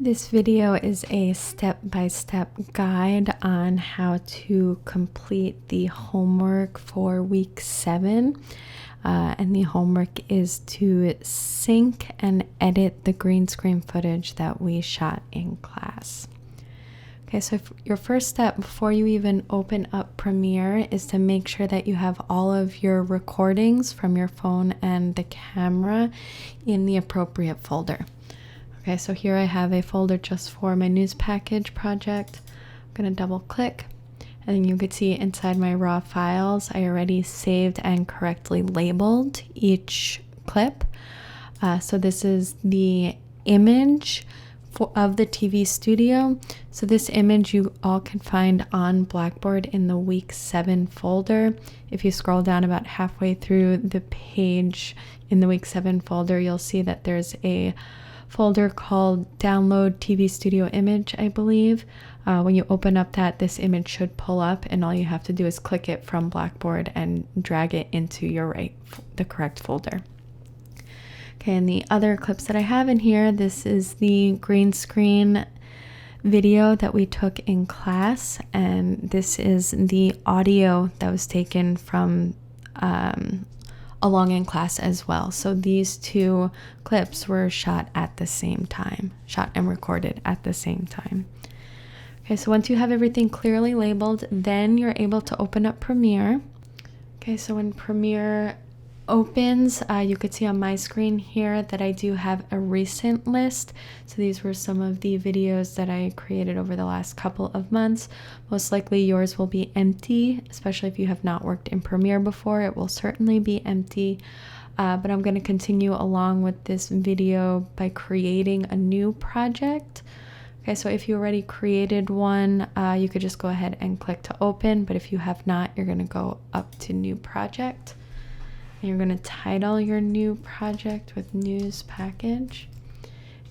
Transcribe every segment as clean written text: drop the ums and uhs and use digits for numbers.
This video is a step-by-step guide on how to complete the homework for week 7. And the homework is to sync and edit the green screen footage that we shot in class. Okay, so your first step before you even open up Premiere is to make sure that you have all of your recordings from your phone and the camera in the appropriate folder. Okay, so here I have a folder just for my news package project. I'm going to double click, and then you could see inside my raw files, I already saved and correctly labeled each clip. So this is the image of the TV studio. So this image you all can find on Blackboard in the week 7 folder. If you scroll down about halfway through the page in the week 7 folder, you'll see that there's a folder called Download TV Studio Image, I believe. When you open up that, this image should pull up, and all you have to do is click it from Blackboard and drag it into the correct folder. Okay, and the other clips that I have in here, this is the green screen video that we took in class, and this is the audio that was taken from along in class as well. So these two clips were shot at the same time, shot and recorded at the same time. Okay, so once you have everything clearly labeled, then you're able to open up Premiere. Okay, so when Premiere opens, you could see on my screen here that I do have a recent list. So these were some of the videos that I created over the last couple of months. Most likely yours will be empty, especially if you have not worked in Premiere before. It will certainly be empty, but I'm going to continue along with this video by creating a new project. Okay, so if you already created one, you could just go ahead and click to open, but if you have not, you're going to go up to New Project. And you're going to title your new project with News Package.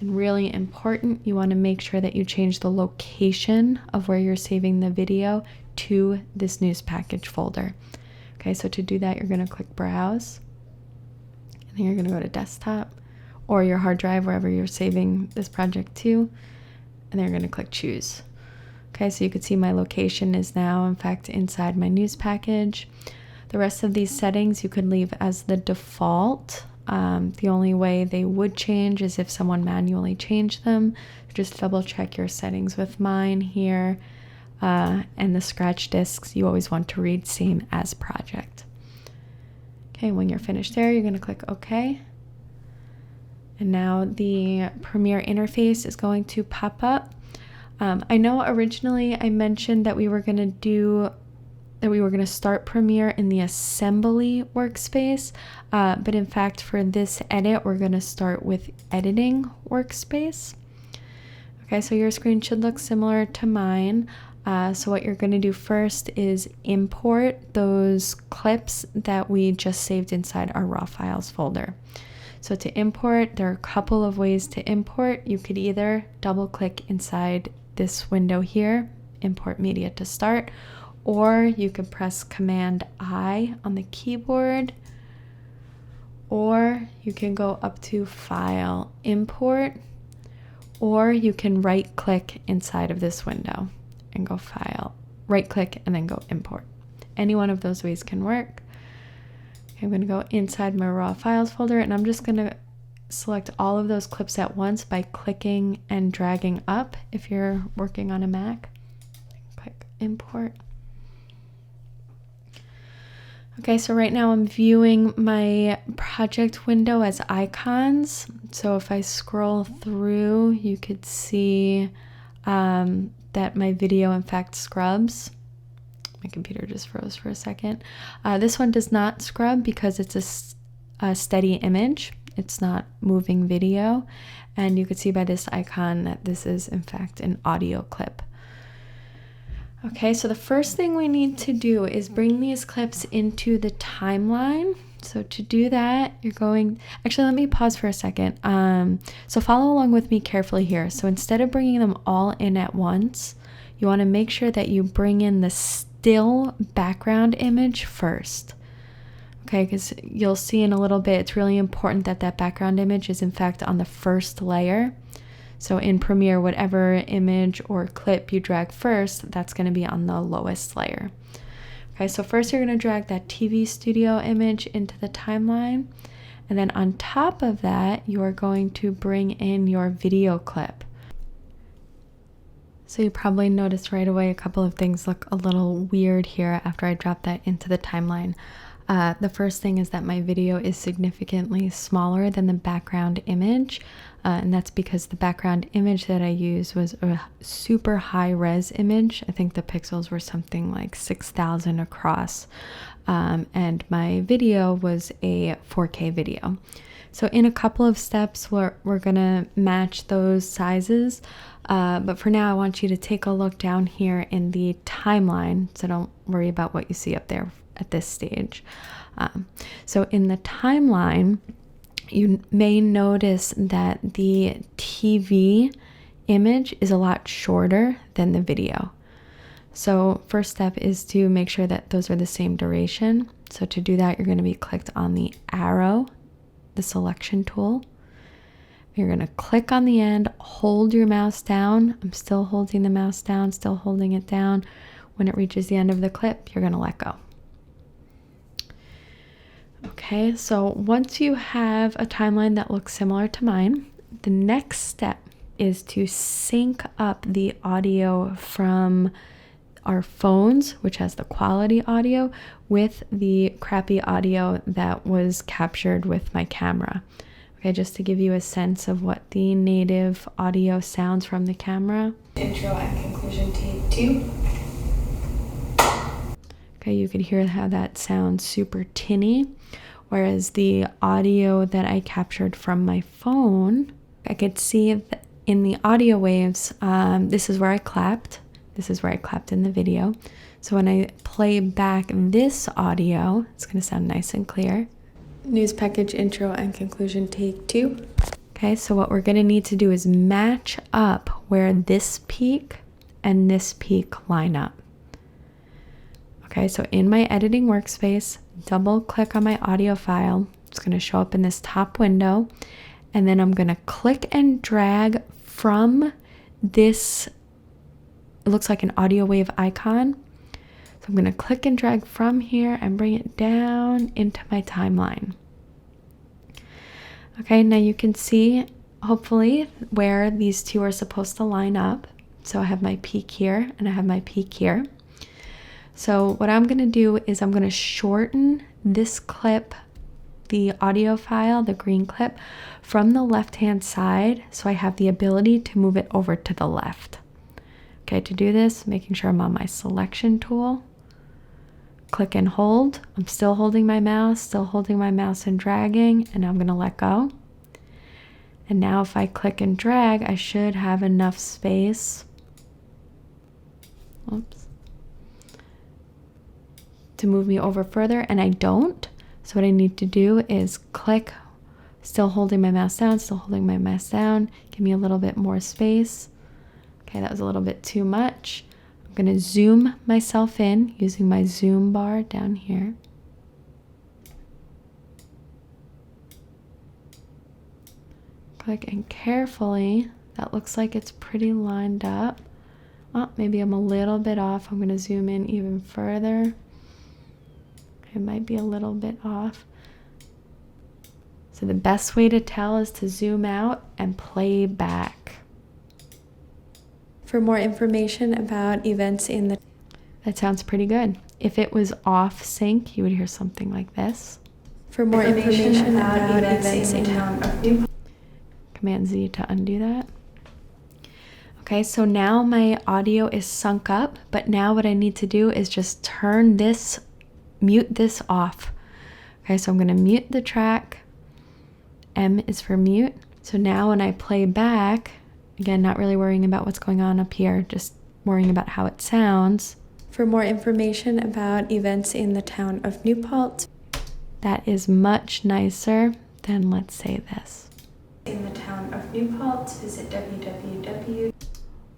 And really important, you want to make sure that you change the location of where you're saving the video to this News Package folder. Okay, so to do that, you're going to click Browse. And then you're going to go to Desktop or your hard drive, wherever you're saving this project to. And then you're going to click Choose. Okay, so you can see my location is now, in fact, inside my News Package. The rest of these settings you could leave as the default. The only way they would change is if someone manually changed them. Just double check your settings with mine here. And the scratch disks you always want to read same as project. Okay, when you're finished there, you're going to click OK. And now the Premiere interface is going to pop up. I know originally I mentioned that we were going to start Premiere in the assembly workspace, but in fact for this edit we're going to start with editing workspace. Okay, so your screen should look similar to mine. So what you're going to do first is import those clips that we just saved inside our raw files folder. So to import, there are a couple of ways to import. You could either double click inside this window here, import media to start, or you can press Command I on the keyboard, or you can go up to File, Import, or you can right click inside of this window and go File, right click and then go Import. Any one of those ways can work. I'm going to go inside my raw files folder, and I'm just going to select all of those clips at once by clicking and dragging up if you're working on a Mac. Click Import. Okay, so right now I'm viewing my project window as icons. So if I scroll through, you could see that my video in fact scrubs. My computer just froze for a second. This one does not scrub because it's a steady image. It's not moving video. And you could see by this icon that this is in fact an audio clip. Okay, so the first thing we need to do is bring these clips into the timeline. So to do that, actually let me pause for a second. So follow along with me carefully here. So instead of bringing them all in at once, you want to make sure that you bring in the still background image first. Okay, because you'll see in a little bit, it's really important that that background image is in fact on the first layer. So in Premiere, whatever image or clip you drag first, that's going to be on the lowest layer. Okay, so first you're going to drag that TV studio image into the timeline. And then on top of that, you're going to bring in your video clip. So you probably noticed right away a couple of things look a little weird here after I drop that into the timeline. The first thing is that my video is significantly smaller than the background image, and that's because the background image that I used was a super high res image. I think the pixels were something like 6,000 across, and my video was a 4K video. So in a couple of steps, we're gonna match those sizes, but for now I want you to take a look down here in the timeline, so don't worry about what you see up there at this stage. So in the timeline, you may notice that the TV image is a lot shorter than the video. So first step is to make sure that those are the same duration. So to do that, you're going to be clicked on the arrow, the selection tool. You're going to click on the end, hold your mouse down. I'm still holding the mouse down, still holding it down. When it reaches the end of the clip, you're going to let go. Okay, so once you have a timeline that looks similar to mine, the next step is to sync up the audio from our phones, which has the quality audio, with the crappy audio that was captured with my camera. Okay, just to give you a sense of what the native audio sounds from the camera. Intro and conclusion take 2. Okay, you could hear how that sounds super tinny, whereas the audio that I captured from my phone, I could see that in the audio waves, this is where I clapped. This is where I clapped in the video. So when I play back this audio, it's going to sound nice and clear. News package intro and conclusion take 2. Okay, so what we're going to need to do is match up where this peak and this peak line up. Okay, so in my editing workspace, double click on my audio file. It's going to show up in this top window. And then I'm going to click and drag from this, it looks like an audio wave icon. So I'm going to click and drag from here and bring it down into my timeline. Okay, now you can see, hopefully, where these two are supposed to line up. So I have my peak here and I have my peak here. So what I'm going to do is I'm going to shorten this clip, the audio file, the green clip, from the left-hand side so I have the ability to move it over to the left. Okay, to do this, making sure I'm on my selection tool. Click and hold. I'm still holding my mouse and dragging, and I'm going to let go. And now if I click and drag, I should have enough space. Oops. To move me over further, and I don't. So what I need to do is click, still holding my mouse down, give me a little bit more space. Okay, that was a little bit too much. I'm going to zoom myself in using my zoom bar down here. Click and carefully, that looks like it's pretty lined up. Oh, maybe I'm a little bit off. I'm going to zoom in even further. It might be a little bit off. So the best way to tell is to zoom out and play back. For more information about events in the... That sounds pretty good. If it was off sync, you would hear something like this. For more information about events in the town of New Paltz. Command Z to undo that. Okay, so now my audio is sunk up, but now what I need to do is just turn this, mute this off. Okay, so I'm going to mute the track. M is for mute. So now when I play back, again, not really worrying about what's going on up here, just worrying about how it sounds. For more information about events in the town of New Paltz. That is much nicer than, let's say, this. In the town of New Paltz, visit www.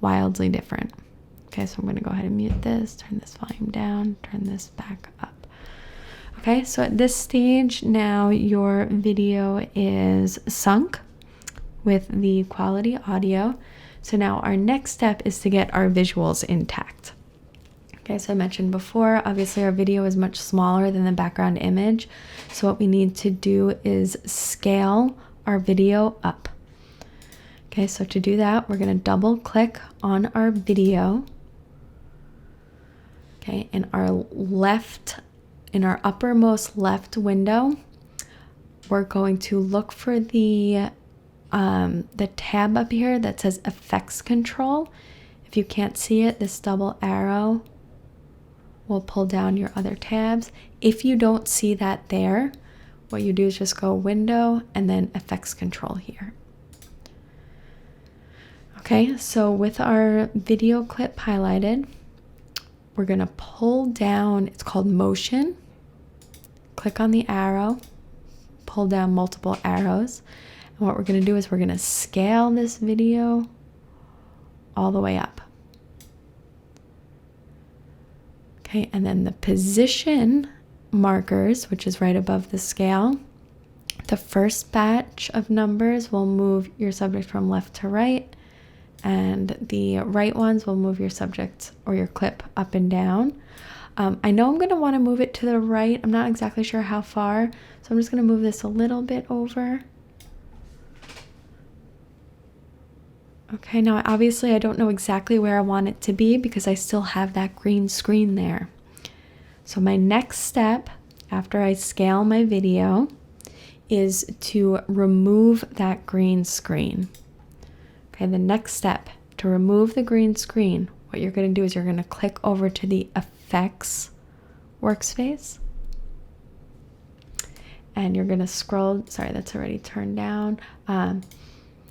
Wildly different. Okay, so I'm going to go ahead and mute this, turn this volume down, turn this back up. Okay, so at this stage now your video is sunk. with the quality audio. So now our next step is to get our visuals intact. Okay, so I mentioned before, obviously our video is much smaller than the background image. So what we need to do is scale our video up. Okay, so to do that, we're going to double click on our video. Okay, in our uppermost left window, we're going to look for the tab up here that says Effects Control. If you can't see it, this double arrow will pull down your other tabs. If you don't see that there, what you do is just go Window and then Effects Control here. Okay, so with our video clip highlighted, we're going to pull down, it's called Motion. Click on the arrow, pull down multiple arrows. And what we're going to do is we're going to scale this video all the way up. Okay, and then the position markers, which is right above the scale, the first batch of numbers will move your subject from left to right, and the right ones will move your subject or your clip up and down. I know I'm going to want to move it to the right. I'm not exactly sure how far, so I'm just going to move this a little bit over. Okay, now obviously I don't know exactly where I want it to be because I still have that green screen there. So my next step after I scale my video is to remove that green screen. Okay, the next step to remove the green screen, what you're going to do is you're going to click over to the Effects workspace. And you're going to scroll, sorry, that's already turned down.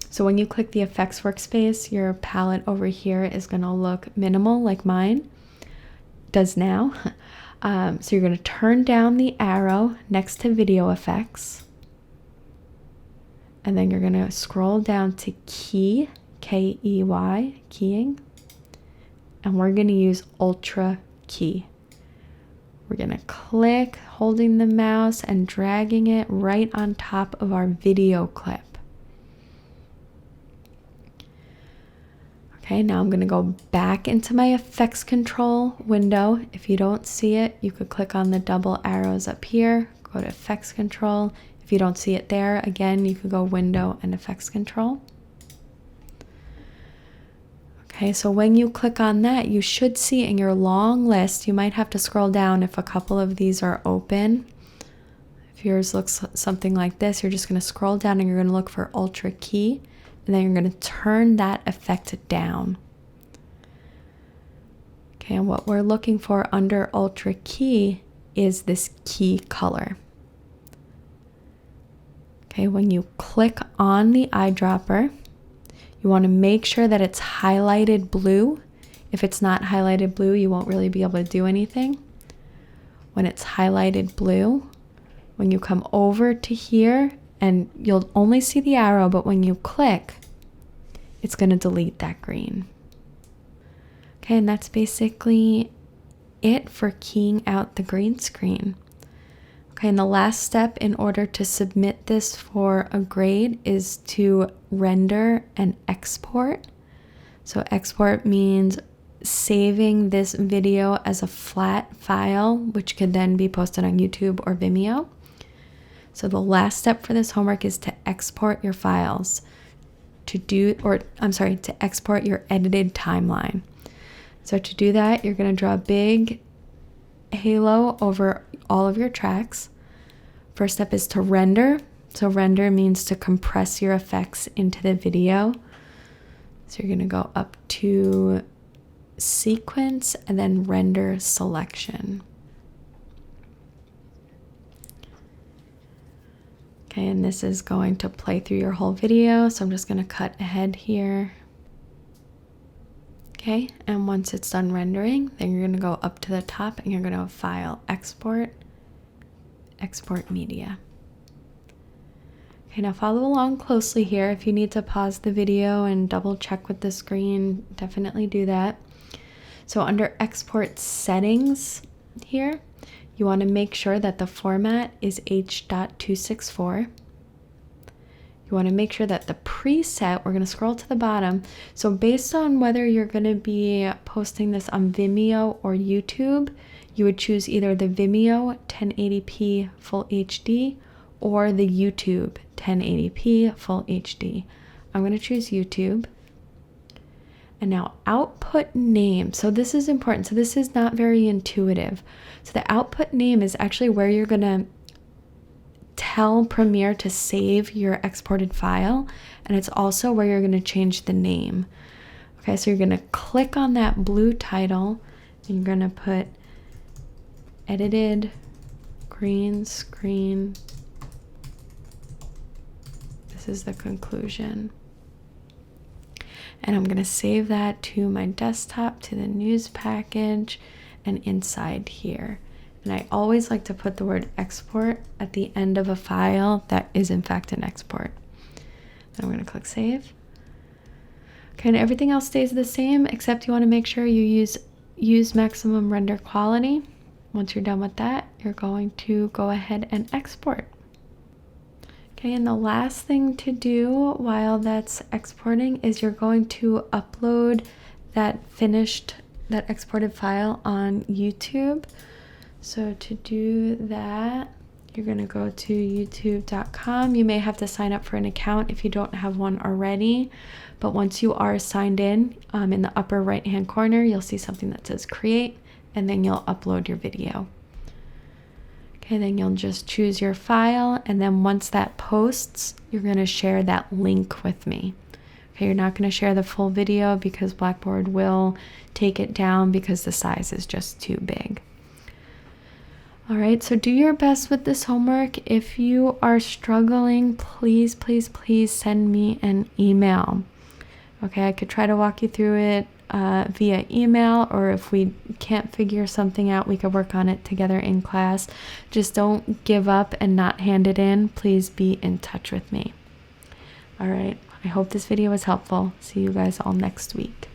So when you click the Effects workspace, your palette over here is going to look minimal like mine does now. So you're going to turn down the arrow next to Video Effects. And then you're going to scroll down to Key, K-E-Y, keying. And we're going to use Ultra Key. We're going to click, holding the mouse and dragging it right on top of our video clip. Okay, now I'm going to go back into my Effects Control window. If you don't see it, you could click on the double arrows up here, go to Effects Control. If you don't see it there, again, you could go Window and Effects Control. Okay, so when you click on that, you should see in your long list, you might have to scroll down if a couple of these are open. If yours looks something like this, you're just going to scroll down and you're going to look for Ultra Key. And then you're going to turn that effect down. Okay, and what we're looking for under Ultra Key is this key color. Okay, when you click on the eyedropper, you want to make sure that it's highlighted blue. If it's not highlighted blue, you won't really be able to do anything. When it's highlighted blue, when you come over to here, and you'll only see the arrow, but when you click, it's going to delete that green. Okay, and that's basically it for keying out the green screen. Okay, and the last step in order to submit this for a grade is to render and export. So export means saving this video as a flat file, which could then be posted on YouTube or Vimeo. So the last step for this homework is to export your files to export your edited timeline. So to do that, you're going to draw a big halo over all of your tracks. First step is to render. So render means to compress your effects into the video. So you're going to go up to sequence and then render selection. Okay, and this is going to play through your whole video, so I'm just going to cut ahead here. Okay, and once it's done rendering, then you're going to go up to the top and you're going to File, Export, Export Media. Okay, now follow along closely here. If you need to pause the video and double check with the screen, definitely do that. So under Export Settings here, you want to make sure that the format is H.264. You you want to make sure that the preset, we're going to scroll to the bottom. So based on whether you're going to be posting this on Vimeo or YouTube, you would choose either the Vimeo 1080p full HD or the YouTube 1080p full HD. I'm going to choose YouTube. And now output name. So this is important. So this is not very intuitive. So the output name is actually where you're going to tell Premiere to save your exported file. And it's also where you're going to change the name. Okay, so you're going to click on that blue title and you're going to put edited green screen. This is the conclusion. And I'm going to save that to my desktop, to the news package, and inside here. And I always like to put the word export at the end of a file that is in fact an export. Then I'm going to click save. Okay, and everything else stays the same, except you want to make sure you use maximum render quality. Once you're done with that, you're going to go ahead and export. Okay, and the last thing to do while that's exporting is you're going to upload that exported file on YouTube. So to do that, you're going to go to youtube.com. You may have to sign up for an account if you don't have one already. But once you are signed in the upper right-hand corner, you'll see something that says create, and then you'll upload your video. Okay, then you'll just choose your file, and then once that posts, you're going to share that link with me. Okay, you're not going to share the full video because Blackboard will take it down because the size is just too big. All right, so do your best with this homework. If you are struggling, please, please, please send me an email. Okay, I could try to walk you through it via email, or if we can't figure something out, we could work on it together in class. Just don't give up and not hand it in. Please be in touch with me. All right, I hope this video was helpful. See you guys all next week.